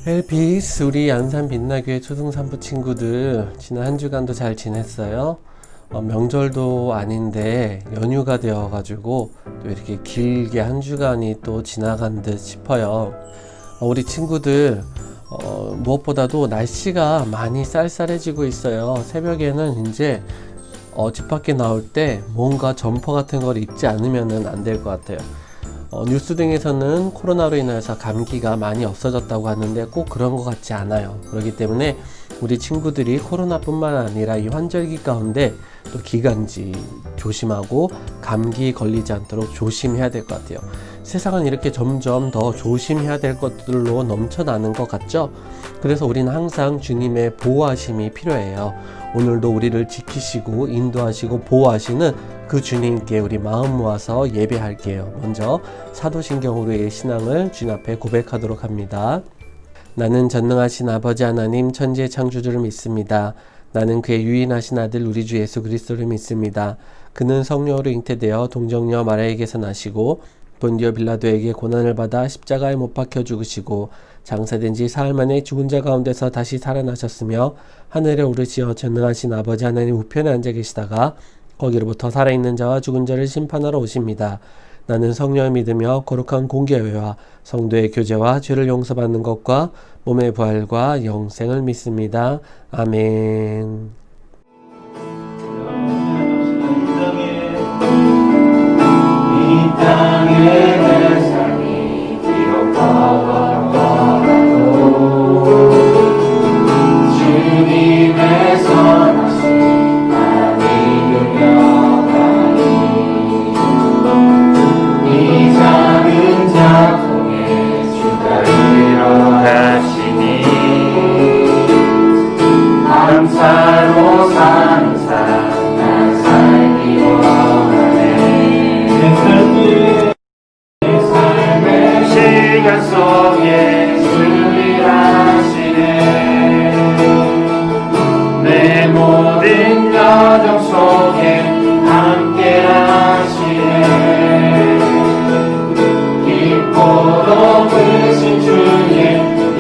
헬피스 우리 안산 빛나교회 초등산부 친구들 지난 한 주간도 잘 지냈어요? 명절도 아닌데 연휴가 되어가지고 또 이렇게 길게 한 주간이 또 지나간 듯 싶어요. 우리 친구들 무엇보다도 날씨가 많이 쌀쌀해지고 있어요. 새벽에는 이제 집 밖에 나올 때 뭔가 점퍼 같은 걸 입지 않으면 안 될 것 같아요. 뉴스 등에서는 코로나로 인해서 감기가 많이 없어졌다고 하는데 꼭 그런 것 같지 않아요. 그렇기 때문에 우리 친구들이 코로나뿐만 아니라 이 환절기 가운데 또 기관지 조심하고 감기 걸리지 않도록 조심해야 될 것 같아요. 세상은 이렇게 점점 더 조심해야 될 것들로 넘쳐나는 것 같죠? 그래서 우리는 항상 주님의 보호하심이 필요해요. 오늘도 우리를 지키시고 인도하시고 보호하시는 그 주님께 우리 마음 모아서 예배할게요. 먼저 사도신경으로의 신앙을 주님 앞에 고백하도록 합니다. 나는 전능하신 아버지 하나님 천지의 창조주를 믿습니다. 나는 그의 유일하신 아들 우리 주 예수 그리스도를 믿습니다. 그는 성령으로 잉태되어 동정녀 마리아에게서 나시고 본디오 빌라도에게 고난을 받아 십자가에 못 박혀 죽으시고 장사된 지 사흘 만에 죽은 자 가운데서 다시 살아나셨으며 하늘에 오르시어 전능하신 아버지 하나님 우편에 앉아 계시다가 거기로부터 살아있는 자와 죽은 자를 심판하러 오십니다. 나는 성령을 믿으며 거룩한 공개회와 성도의 교제와 죄를 용서받는 것과 몸의 부활과 영생을 믿습니다. 아멘. 이 땅에 내 삶이 비록 더워도 주님의 선하심 난 믿으며 가니 이 작은 작품에 주가 일어나시니 감사로 사는 삶 난 살기 원하네. 내 삶의 시간 속에 주일하시네. 내 모든 여정 속에 함께 하시네. 깊고 높으신 주의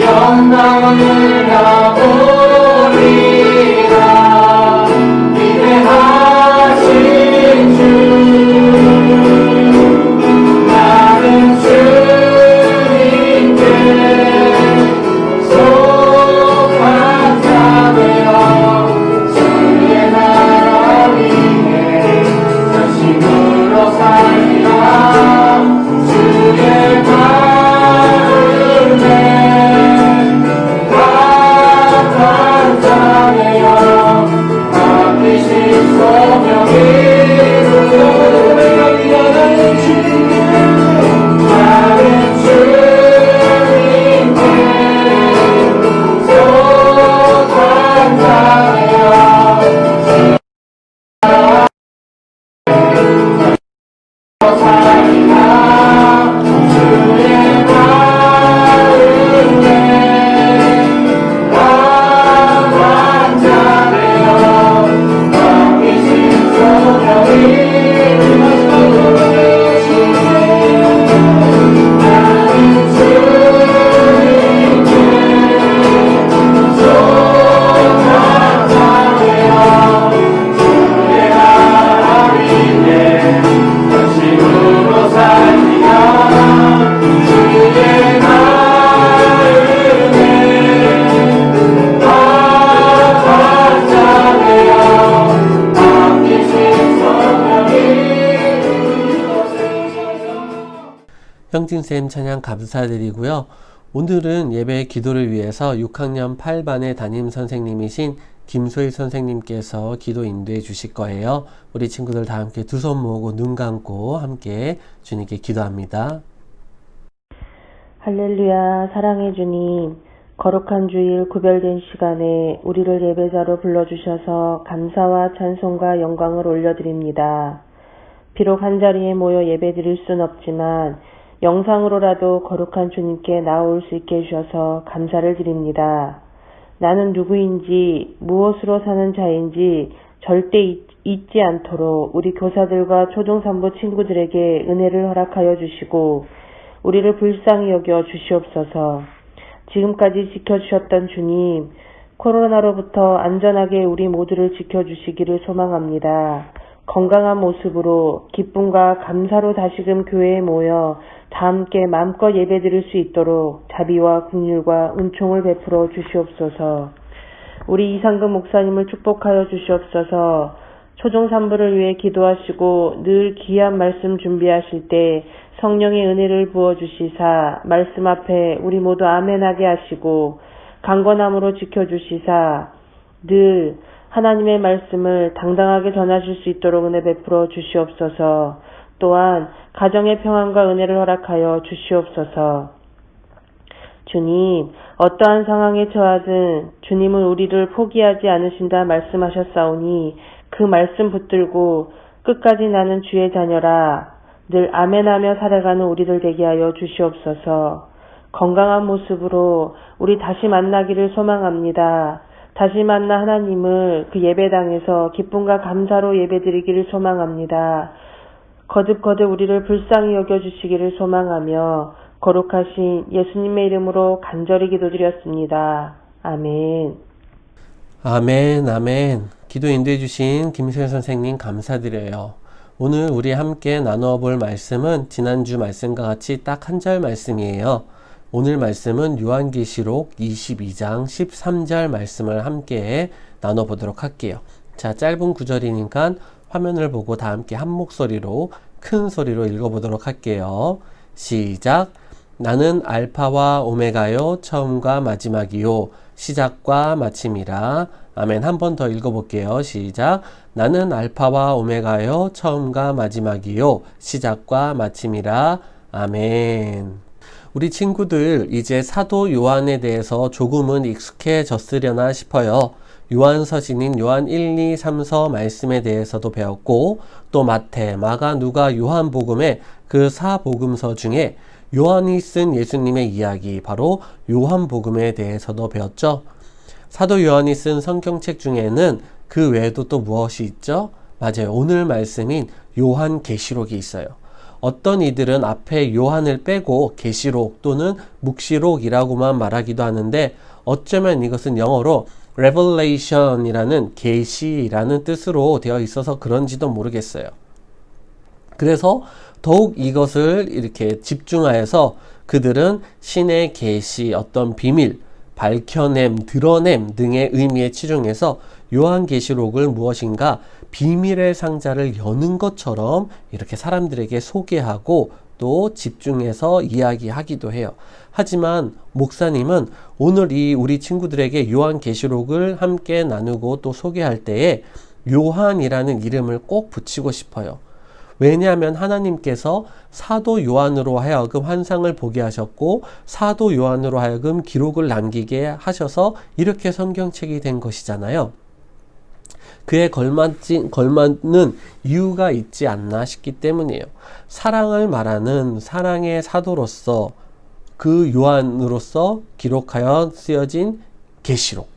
영광을 나오리라. 위대하신 주 나는 주님께 속한 자 되어 주의 나라 위에 전심으로 살리라. 주의 마음에 강한 자 되어 바뀌신 소명이 형진쌤 찬양 감사드리고요. 오늘은 예배 기도를 위해서 6학년 8반의 담임 선생님이신 김소희 선생님께서 기도 인도해 주실 거예요. 우리 친구들 다 함께 두 손 모으고 눈 감고 함께 주님께 기도합니다. 할렐루야. 사랑의 주님, 거룩한 주일 구별된 시간에 우리를 예배자로 불러주셔서 감사와 찬송과 영광을 올려드립니다. 비록 한자리에 모여 예배드릴 순 없지만 영상으로라도 거룩한 주님께 나올 수 있게 해주셔서 감사를 드립니다. 나는 누구인지 무엇으로 사는 자인지 절대 잊지 않도록 우리 교사들과 초중산부 친구들에게 은혜를 허락하여 주시고 우리를 불쌍히 여겨 주시옵소서. 지금까지 지켜주셨던 주님, 코로나로부터 안전하게 우리 모두를 지켜주시기를 소망합니다. 건강한 모습으로 기쁨과 감사로 다시금 교회에 모여 다 함께 마음껏 예배드릴 수 있도록 자비와 긍휼과 은총을 베풀어 주시옵소서. 우리 이상금 목사님을 축복하여 주시옵소서. 초중 산부를 위해 기도하시고 늘 귀한 말씀 준비하실 때 성령의 은혜를 부어주시사 말씀 앞에 우리 모두 아멘하게 하시고 강건함으로 지켜주시사 늘 하나님의 말씀을 당당하게 전하실 수 있도록 은혜 베풀어 주시옵소서. 또한 가정의 평안과 은혜를 허락하여 주시옵소서. 주님, 어떠한 상황에 처하든 주님은 우리를 포기하지 않으신다 말씀하셨사오니 그 말씀 붙들고 끝까지 나는 주의 자녀라 늘 아멘하며 살아가는 우리들 되게 하여 주시옵소서. 건강한 모습으로 우리 다시 만나기를 소망합니다. 다시 만나 하나님을 그 예배당에서 기쁨과 감사로 예배드리기를 소망합니다. 거듭거듭 우리를 불쌍히 여겨주시기를 소망하며 거룩하신 예수님의 이름으로 간절히 기도드렸습니다. 아멘. 아멘, 아멘. 기도 인도해 주신 김소연 선생님 감사드려요. 오늘 우리 함께 나누어 볼 말씀은 지난주 말씀과 같이 딱 한 절 말씀이에요. 오늘 말씀은 요한계시록 22장 13절 말씀을 함께 나눠보도록 할게요. 자, 짧은 구절이니까 화면을 보고 다 함께 한 목소리로 큰 소리로 읽어보도록 할게요. 시작. 나는 알파와 오메가요 처음과 마지막이요 시작과 마침이라. 아멘. 한 번 더 읽어볼게요. 시작. 나는 알파와 오메가요 처음과 마지막이요 시작과 마침이라. 아멘. 우리 친구들 이제 사도 요한에 대해서 조금은 익숙해졌으려나 싶어요. 요한 서신인 요한 1, 2, 3서 말씀에 대해서도 배웠고 또 마태, 마가, 누가, 요한복음의 그 4복음서 중에 요한이 쓴 예수님의 이야기 바로 요한복음에 대해서도 배웠죠. 사도 요한이 쓴 성경책 중에는 그 외에도 또 무엇이 있죠? 맞아요. 오늘 말씀인 요한계시록이 있어요. 어떤 이들은 앞에 요한을 빼고 계시록 또는 묵시록이라고만 말하기도 하는데 어쩌면 이것은 영어로 Revelation이라는 계시라는 뜻으로 되어 있어서 그런지도 모르겠어요. 그래서 더욱 이것을 이렇게 집중하여서 그들은 신의 계시, 어떤 비밀, 밝혀냄, 드러냄 등의 의미에 치중해서 요한계시록을 무엇인가 비밀의 상자를 여는 것처럼 이렇게 사람들에게 소개하고 또 집중해서 이야기하기도 해요. 하지만 목사님은 오늘 이 우리 친구들에게 요한계시록을 함께 나누고 또 소개할 때에 요한이라는 이름을 꼭 붙이고 싶어요. 왜냐하면 하나님께서 사도 요한으로 하여금 환상을 보게 하셨고 사도 요한으로 하여금 기록을 남기게 하셔서 이렇게 성경책이 된 것이잖아요. 그에 걸맞는 이유가 있지 않나 싶기 때문이에요. 사랑을 말하는 사랑의 사도로서 그 요한으로서 기록하여 쓰여진 계시록.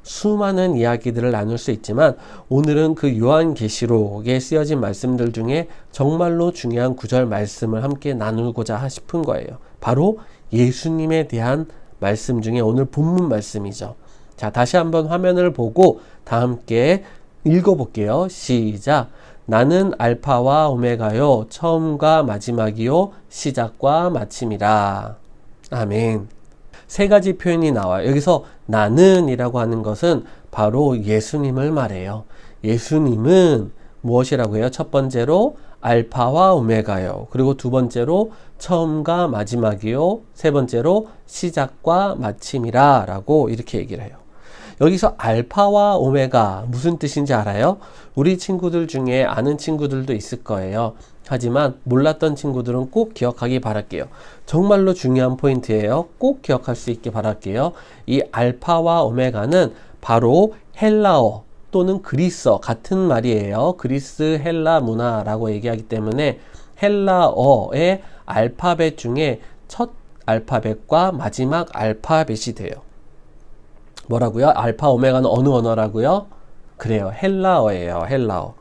수많은 이야기들을 나눌 수 있지만 오늘은 그 요한계시록에 쓰여진 말씀들 중에 정말로 중요한 구절 말씀을 함께 나누고자 싶은 거예요. 바로 예수님에 대한 말씀 중에 오늘 본문 말씀이죠. 자, 다시 한번 화면을 보고 다 함께 읽어볼게요. 시작. 나는 알파와 오메가요 처음과 마지막이요 시작과 마침이라. 아멘. 세 가지 표현이 나와요. 여기서 나는 이라고 하는 것은 바로 예수님을 말해요. 예수님은 무엇이라고 해요? 첫 번째로 알파와 오메가요. 그리고 두 번째로 처음과 마지막이요. 세 번째로 시작과 마침이라 라고 이렇게 얘기를 해요. 여기서 알파와 오메가 무슨 뜻인지 알아요? 우리 친구들 중에 아는 친구들도 있을 거예요. 하지만 몰랐던 친구들은 꼭 기억하기 바랄게요. 정말로 중요한 포인트예요. 꼭 기억할 수 있게 바랄게요. 이 알파와 오메가는 바로 헬라어 또는 그리스어 같은 말이에요. 그리스 헬라 문화라고 얘기하기 때문에 헬라어의 알파벳 중에 첫 알파벳과 마지막 알파벳이 돼요. 뭐라고요? 알파 오메가는 어느 언어라고요? 그래요. 헬라어예요. 헬라어.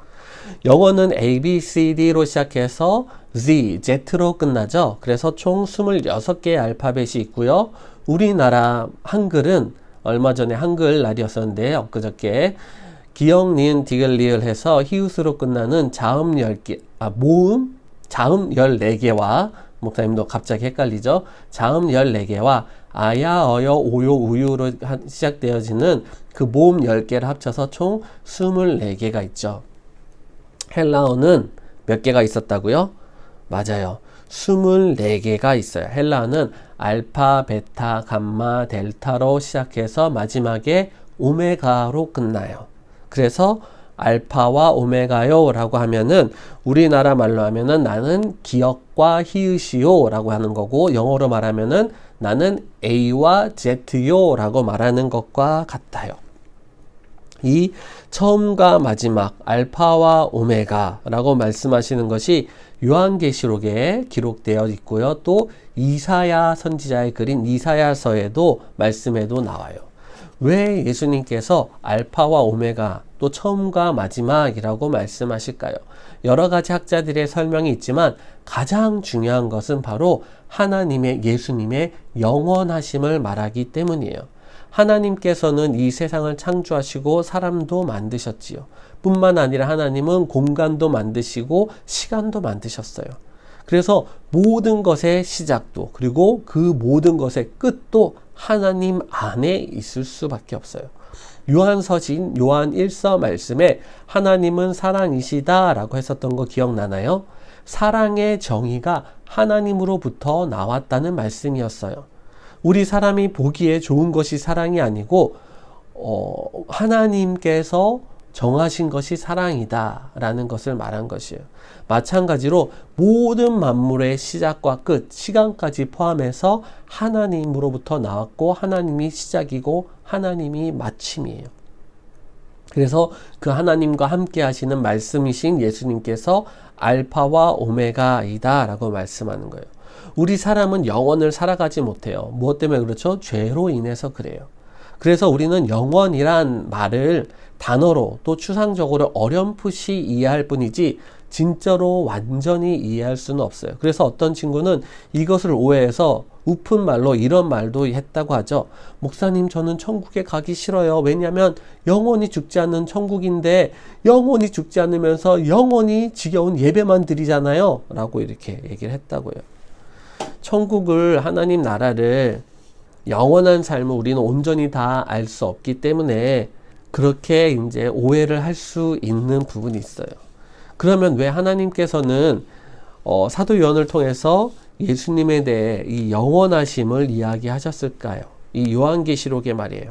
영어는 A, B, C, D로 시작해서 Z, Z로 끝나죠. 그래서 총 26개의 알파벳이 있고요. 우리나라 한글은 얼마 전에 한글 날이었었는데 엊그저께 기역, 니은, 디귿, 리을 해서 히읗으로 끝나는 자음 10개, 모음, 자음 14개와 목사님도 갑자기 헷갈리죠? 자음 14개와 아야, 어여, 오요, 우유로 시작되어지는 그 모음 10개를 합쳐서 총 24개가 있죠. 헬라어는 몇 개가 있었다고요? 맞아요. 24개가 있어요. 헬라어는 알파, 베타, 감마, 델타로 시작해서 마지막에 오메가로 끝나요. 그래서 알파와 오메가요 라고 하면은 우리나라 말로 하면은 나는 기역과 히읗이요 라고 하는 거고, 영어로 말하면은 나는 A와 Z요 라고 말하는 것과 같아요. 이 처음과 마지막 알파와 오메가 라고 말씀하시는 것이 요한계시록에 기록되어 있고요. 또 이사야 선지자의 글인 이사야서에도 말씀에도 나와요. 왜 예수님께서 알파와 오메가 또 처음과 마지막이라고 말씀하실까요? 여러 가지 학자들의 설명이 있지만 가장 중요한 것은 바로 하나님의, 예수님의 영원하심을 말하기 때문이에요. 하나님께서는 이 세상을 창조하시고 사람도 만드셨지요. 뿐만 아니라 하나님은 공간도 만드시고 시간도 만드셨어요. 그래서 모든 것의 시작도, 그리고 그 모든 것의 끝도 하나님 안에 있을 수밖에 없어요. 요한서신 요한 1서 말씀에 하나님은 사랑이시다 라고 했었던 거 기억나나요? 사랑의 정의가 하나님으로부터 나왔다는 말씀이었어요. 우리 사람이 보기에 좋은 것이 사랑이 아니고 하나님께서 정하신 것이 사랑이다 라는 것을 말한 것이에요. 마찬가지로 모든 만물의 시작과 끝, 시간까지 포함해서 하나님으로부터 나왔고 하나님이 시작이고 하나님이 마침이에요. 그래서 그 하나님과 함께 하시는 말씀이신 예수님께서 알파와 오메가이다 라고 말씀하는 거예요. 우리 사람은 영원을 살아가지 못해요. 무엇 때문에 그렇죠? 죄로 인해서 그래요. 그래서 우리는 영원이란 말을 단어로 또 추상적으로 어렴풋이 이해할 뿐이지 진짜로 완전히 이해할 수는 없어요. 그래서 어떤 친구는 이것을 오해해서 우픈 말로 이런 말도 했다고 하죠. 목사님, 저는 천국에 가기 싫어요. 왜냐하면 영원히 죽지 않는 천국인데 영원히 죽지 않으면서 영원히 지겨운 예배만 드리잖아요 라고 이렇게 얘기를 했다고요. 천국을, 하나님 나라를, 영원한 삶을 우리는 온전히 다 알 수 없기 때문에 그렇게 이제 오해를 할 수 있는 부분이 있어요. 그러면 왜 하나님께서는 사도 요한을 통해서 예수님에 대해 이 영원하심을 이야기하셨을까요? 이 요한계시록의 말이에요.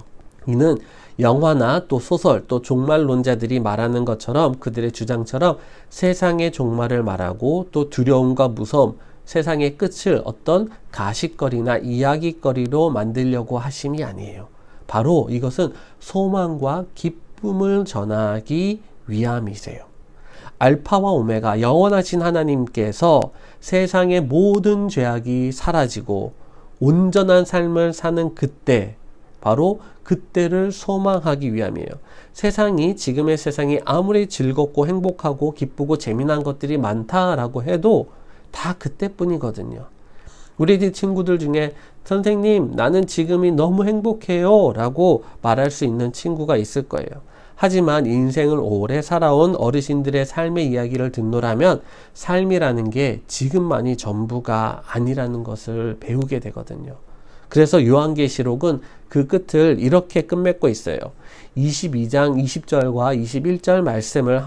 이는 영화나 또 소설 또 종말론자들이 말하는 것처럼, 그들의 주장처럼 세상의 종말을 말하고 또 두려움과 무서움, 세상의 끝을 어떤 가십거리나 이야기거리로 만들려고 하심이 아니에요. 바로 이것은 소망과 기쁨을 전하기 위함이세요. 알파와 오메가, 영원하신 하나님께서 세상의 모든 죄악이 사라지고 온전한 삶을 사는 그때, 바로 그때를 소망하기 위함이에요. 세상이, 지금의 세상이 아무리 즐겁고 행복하고 기쁘고 재미난 것들이 많다라고 해도 다 그때뿐이거든요. 우리 친구들 중에 선생님, 나는 지금이 너무 행복해요 라고 말할 수 있는 친구가 있을 거예요. 하지만 인생을 오래 살아온 어르신들의 삶의 이야기를 듣노라면 삶이라는 게 지금만이 전부가 아니라는 것을 배우게 되거든요. 그래서 요한계시록은 그 끝을 이렇게 끝맺고 있어요. 22장 20절과 21절 말씀을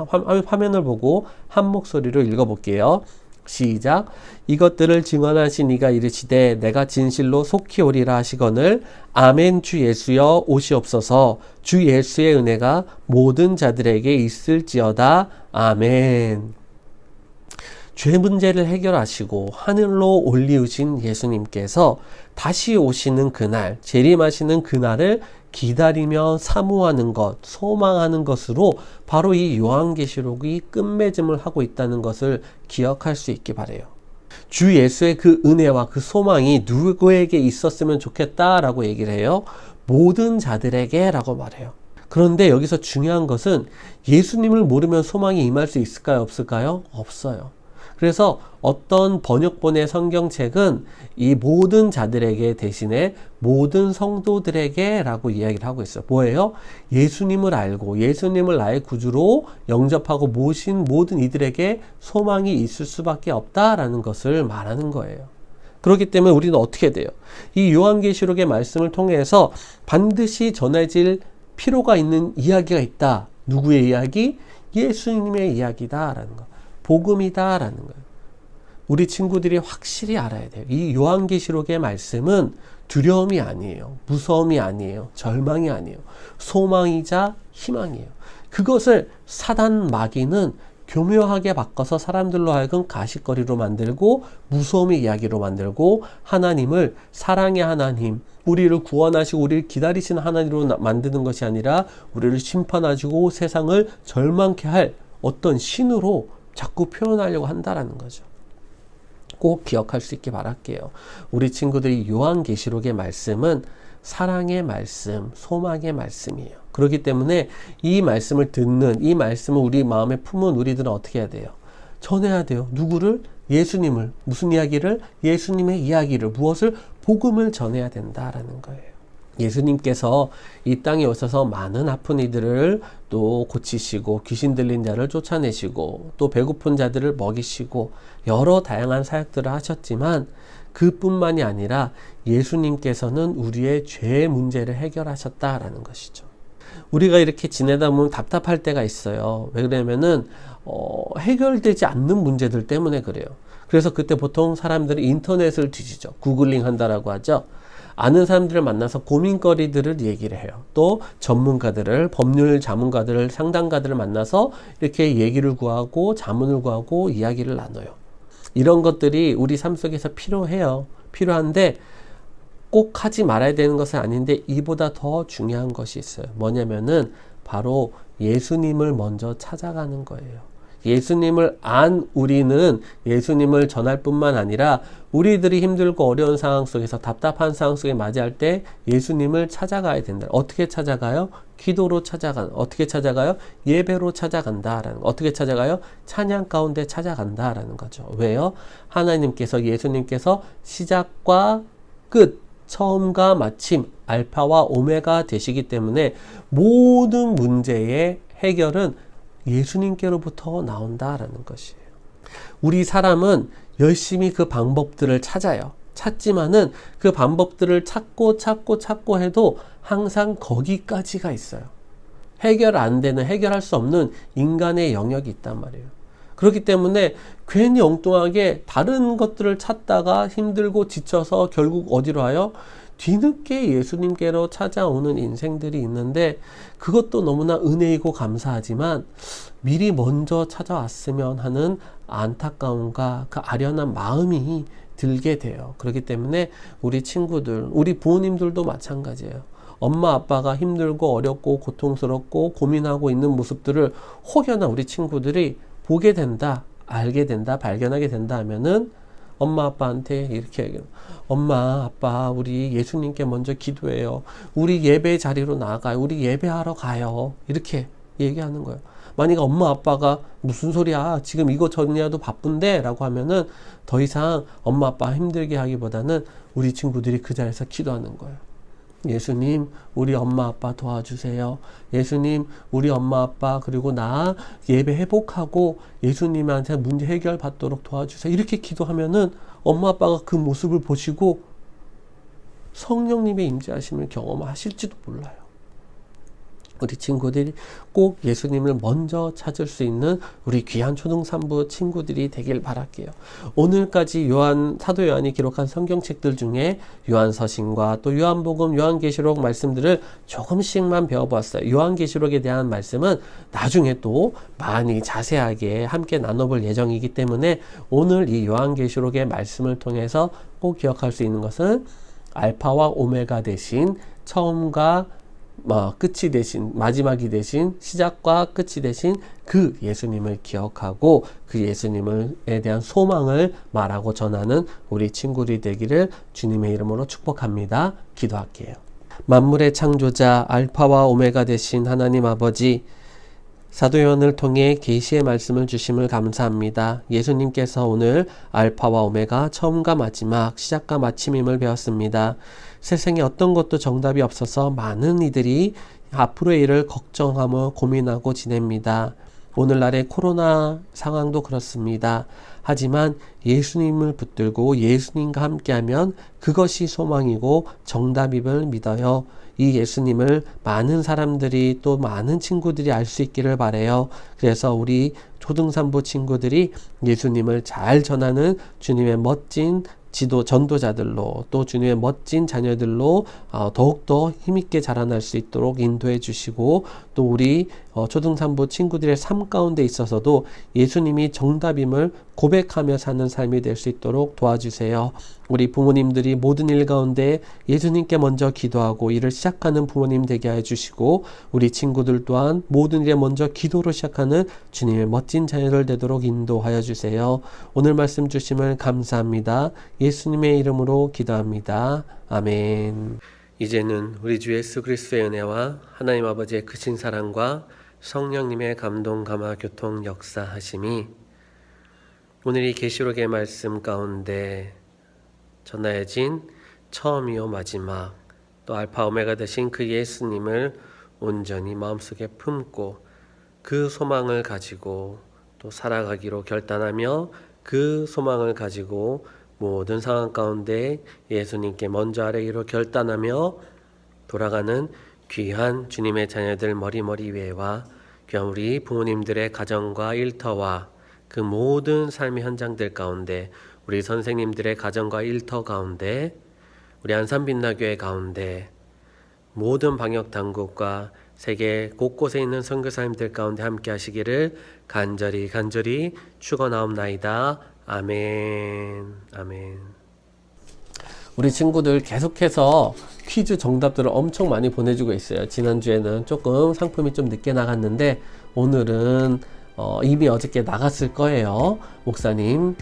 화면을 보고 한 목소리로 읽어볼게요. 시작. 이것들을 증언하신 이가 이르시되 내가 진실로 속히 오리라 하시거늘 아멘. 주 예수여 오시옵소서. 주 예수의 은혜가 모든 자들에게 있을지어다. 아멘. 죄 문제를 해결하시고 하늘로 올리우신 예수님께서 다시 오시는 그날, 재림하시는 그날을 기다리며 사모하는 것, 소망하는 것으로 바로 이 요한계시록이 끝맺음을 하고 있다는 것을 기억할 수 있기 바라요. 주 예수의 그 은혜와 그 소망이 누구에게 있었으면 좋겠다라고 얘기를 해요. 모든 자들에게 라고 말해요. 그런데 여기서 중요한 것은 예수님을 모르면 소망이 임할 수 있을까요? 없을까요? 없어요. 그래서 어떤 번역본의 성경책은 이 모든 자들에게 대신에 모든 성도들에게 라고 이야기를 하고 있어요. 뭐예요? 예수님을 알고 예수님을 나의 구주로 영접하고 모신 모든 이들에게 소망이 있을 수밖에 없다라는 것을 말하는 거예요. 그렇기 때문에 우리는 어떻게 돼요? 이 요한계시록의 말씀을 통해서 반드시 전해질 필요가 있는 이야기가 있다. 누구의 이야기? 예수님의 이야기다라는 거. 복음이다라는 거예요. 우리 친구들이 확실히 알아야 돼요. 이 요한계시록의 말씀은 두려움이 아니에요. 무서움이 아니에요. 절망이 아니에요. 소망이자 희망이에요. 그것을 사단 마귀는 교묘하게 바꿔서 사람들로 하여금 가십거리로 만들고 무서움의 이야기로 만들고 하나님을 사랑의 하나님, 우리를 구원하시고 우리를 기다리시는 하나님으로 만드는 것이 아니라 우리를 심판하시고 세상을 절망케 할 어떤 신으로 자꾸 표현하려고 한다라는 거죠. 꼭 기억할 수 있게 바랄게요. 우리 친구들이 요한계시록의 말씀은 사랑의 말씀, 소망의 말씀이에요. 그렇기 때문에 이 말씀을 듣는, 이 말씀을 우리 마음에 품은 우리들은 어떻게 해야 돼요? 전해야 돼요. 누구를? 예수님을. 무슨 이야기를? 예수님의 이야기를. 무엇을? 복음을 전해야 된다라는 거예요. 예수님께서 이 땅에 오셔서 많은 아픈 이들을 또 고치시고 귀신 들린 자를 쫓아내시고 또 배고픈 자들을 먹이시고 여러 다양한 사역들을 하셨지만 그뿐만이 아니라 예수님께서는 우리의 죄의 문제를 해결하셨다라는 것이죠. 우리가 이렇게 지내다 보면 답답할 때가 있어요. 왜 그러냐면은 해결되지 않는 문제들 때문에 그래요. 그래서 그때 보통 사람들이 인터넷을 뒤지죠. 구글링 한다라고 하죠. 아는 사람들을 만나서 고민거리들을 얘기를 해요. 또 전문가들을, 법률 자문가들을, 상담가들을 만나서 이렇게 얘기를 구하고 자문을 구하고 이야기를 나눠요. 이런 것들이 우리 삶 속에서 필요해요. 필요한데 꼭 하지 말아야 되는 것은 아닌데 이보다 더 중요한 것이 있어요. 뭐냐면은 바로 예수님을 먼저 찾아가는 거예요. 예수님을 안 우리는 예수님을 전할 뿐만 아니라 우리들이 힘들고 어려운 상황 속에서 답답한 상황 속에 맞이할 때 예수님을 찾아가야 된다. 어떻게 찾아가요? 기도로 찾아간. 어떻게 찾아가요? 예배로 찾아간다라는 거. 어떻게 찾아가요? 찬양 가운데 찾아간다라는 거죠. 왜요? 하나님께서 예수님께서 시작과 끝, 처음과 마침, 알파와 오메가 되시기 때문에 모든 문제의 해결은 예수님께로부터 나온다라는 것이에요. 우리 사람은 열심히 그 방법들을 찾아요. 찾지만은 그 방법들을 찾고 해도 항상 거기까지가 있어요. 해결 안 되는, 해결할 수 없는 인간의 영역이 있단 말이에요. 그렇기 때문에 괜히 엉뚱하게 다른 것들을 찾다가 힘들고 지쳐서 결국 어디로 와요? 뒤늦게 예수님께로 찾아오는 인생들이 있는데 그것도 너무나 은혜이고 감사하지만 미리 먼저 찾아왔으면 하는 안타까움과 그 아련한 마음이 들게 돼요. 그렇기 때문에 우리 친구들, 우리 부모님들도 마찬가지예요. 엄마 아빠가 힘들고 어렵고 고통스럽고 고민하고 있는 모습들을 혹여나 우리 친구들이 보게 된다, 알게 된다, 발견하게 된다 하면은 엄마 아빠한테 이렇게 얘기해요. 엄마 아빠 우리 예수님께 먼저 기도해요. 우리 예배 자리로 나가요. 우리 예배하러 가요. 이렇게 얘기하는 거예요. 만약 엄마 아빠가 무슨 소리야 지금 이거 정리해도 바쁜데 라고 하면은 더 이상 엄마 아빠 힘들게 하기보다는 우리 친구들이 그 자리에서 기도하는 거예요. 예수님 우리 엄마 아빠 도와주세요. 예수님 우리 엄마 아빠 그리고 나 예배 회복하고 예수님한테 문제 해결 받도록 도와주세요. 이렇게 기도하면은 엄마 아빠가 그 모습을 보시고 성령님의 임재하심을 경험하실지도 몰라요. 우리 친구들이 꼭 예수님을 먼저 찾을 수 있는 우리 귀한 초등산부 친구들이 되길 바랄게요. 오늘까지 사도 요한이 기록한 성경책들 중에 요한서신과 또 요한복음, 요한계시록 말씀들을 조금씩만 배워보았어요. 요한계시록에 대한 말씀은 나중에 또 많이 자세하게 함께 나눠볼 예정이기 때문에 오늘 이 요한계시록의 말씀을 통해서 꼭 기억할 수 있는 것은 알파와 오메가 대신 처음과 끝이 되신, 마지막이 되신, 시작과 끝이 되신 그 예수님을 기억하고 그 예수님에 대한 소망을 말하고 전하는 우리 친구들이 되기를 주님의 이름으로 축복합니다. 기도할게요. 만물의 창조자 알파와 오메가 되신 하나님 아버지, 사도 요한을 통해 계시의 말씀을 주심을 감사합니다. 예수님께서 오늘 알파와 오메가, 처음과 마지막, 시작과 마침임을 배웠습니다. 세상에 어떤 것도 정답이 없어서 많은 이들이 앞으로의 일을 걱정하며 고민하고 지냅니다. 오늘날의 코로나 상황도 그렇습니다. 하지만 예수님을 붙들고 예수님과 함께하면 그것이 소망이고 정답임을 믿어요. 이 예수님을 많은 사람들이 또 많은 친구들이 알 수 있기를 바라요. 그래서 우리 초등산부 친구들이 예수님을 잘 전하는 주님의 멋진 전도자들로 또 주님의 멋진 자녀들로 더욱더 힘있게 자라날 수 있도록 인도해 주시고, 또 우리 초등산부 친구들의 삶 가운데 있어서도 예수님이 정답임을 고백하며 사는 삶이 될 수 있도록 도와주세요. 우리 부모님들이 모든 일 가운데 예수님께 먼저 기도하고 일을 시작하는 부모님 되게 해주시고, 우리 친구들 또한 모든 일에 먼저 기도로 시작하는 주님의 멋진 자녀들 되도록 인도하여 주세요. 오늘 말씀 주심을 감사합니다. 예수님의 이름으로 기도합니다. 아멘. 이제는 우리 주 예수 그리스도의 은혜와 하나님 아버지의 크신 사랑과 성령님의 감동 감화 교통 역사하심이 오늘 이 계시록의 말씀 가운데 전하여진 처음이요 마지막, 또 알파 오메가 되신 그 예수님을 온전히 마음속에 품고 그 소망을 가지고 또 살아가기로 결단하며 그 소망을 가지고 모든 상황 가운데 예수님께 먼저 아뢰기로 결단하며 돌아가는 귀한 주님의 자녀들 머리머리 위에와 귀한 우리 부모님들의 가정과 일터와 그 모든 삶의 현장들 가운데, 우리 선생님들의 가정과 일터 가운데, 우리 안산빛나교회 가운데, 모든 방역당국과 세계 곳곳에 있는 선교사님들 가운데 함께 하시기를 간절히 축원하옵나이다. 아멘. 아멘. 우리 친구들 계속해서 퀴즈 정답들을 엄청 많이 보내주고 있어요. 지난주에는 조금 상품이 좀 늦게 나갔는데 오늘은 이미 어저께 나갔을 거예요. 목사님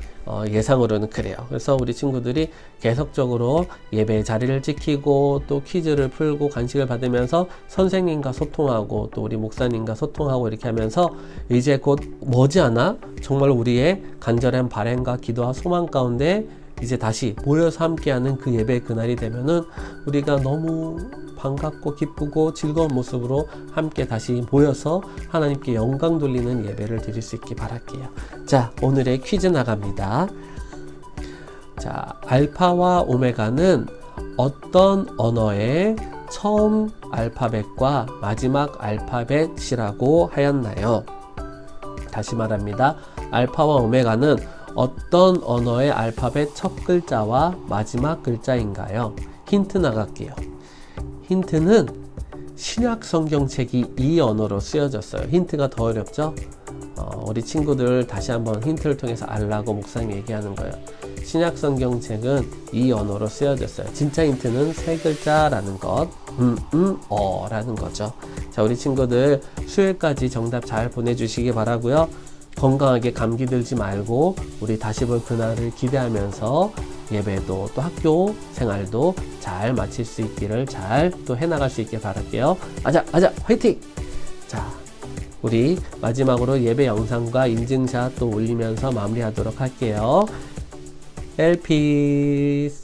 예상으로는 그래요. 그래서 우리 친구들이 계속적으로 예배 자리를 지키고 또 퀴즈를 풀고 간식을 받으면서 선생님과 소통하고 또 우리 목사님과 소통하고 이렇게 하면서 이제 곧 머지않아 정말 우리의 간절한 바람과 기도와 소망 가운데 이제 다시 모여서 함께하는 그 예배 그날이 되면은 우리가 너무 반갑고 기쁘고 즐거운 모습으로 함께 다시 모여서 하나님께 영광 돌리는 예배를 드릴 수 있게 바랄게요. 자, 오늘의 퀴즈 나갑니다. 자, 알파와 오메가는 어떤 언어의 처음 알파벳과 마지막 알파벳이라고 하였나요? 다시 말합니다. 알파와 오메가는 어떤 언어의 알파벳 첫 글자와 마지막 글자인가요? 힌트 나갈게요. 힌트는 신약 성경책이 이 언어로 쓰여졌어요. 힌트가 더 어렵죠? 우리 친구들 다시 한번 힌트를 통해서 알라고 목사님이 얘기하는 거예요. 신약 성경책은 이 언어로 쓰여졌어요. 진짜 힌트는 세 글자라는 것, 라는 거죠. 자, 우리 친구들 수요일까지 정답 잘 보내주시기 바라고요. 건강하게 감기 들지 말고 우리 다시 볼 그날을 기대하면서 예배도 또 학교 생활도 잘 마칠 수 있기를 잘 또 해나갈 수 있게 바랄게요. 아자 화이팅! 자, 우리 마지막으로 예배 영상과 인증샷 또 올리면서 마무리하도록 할게요. 엘피스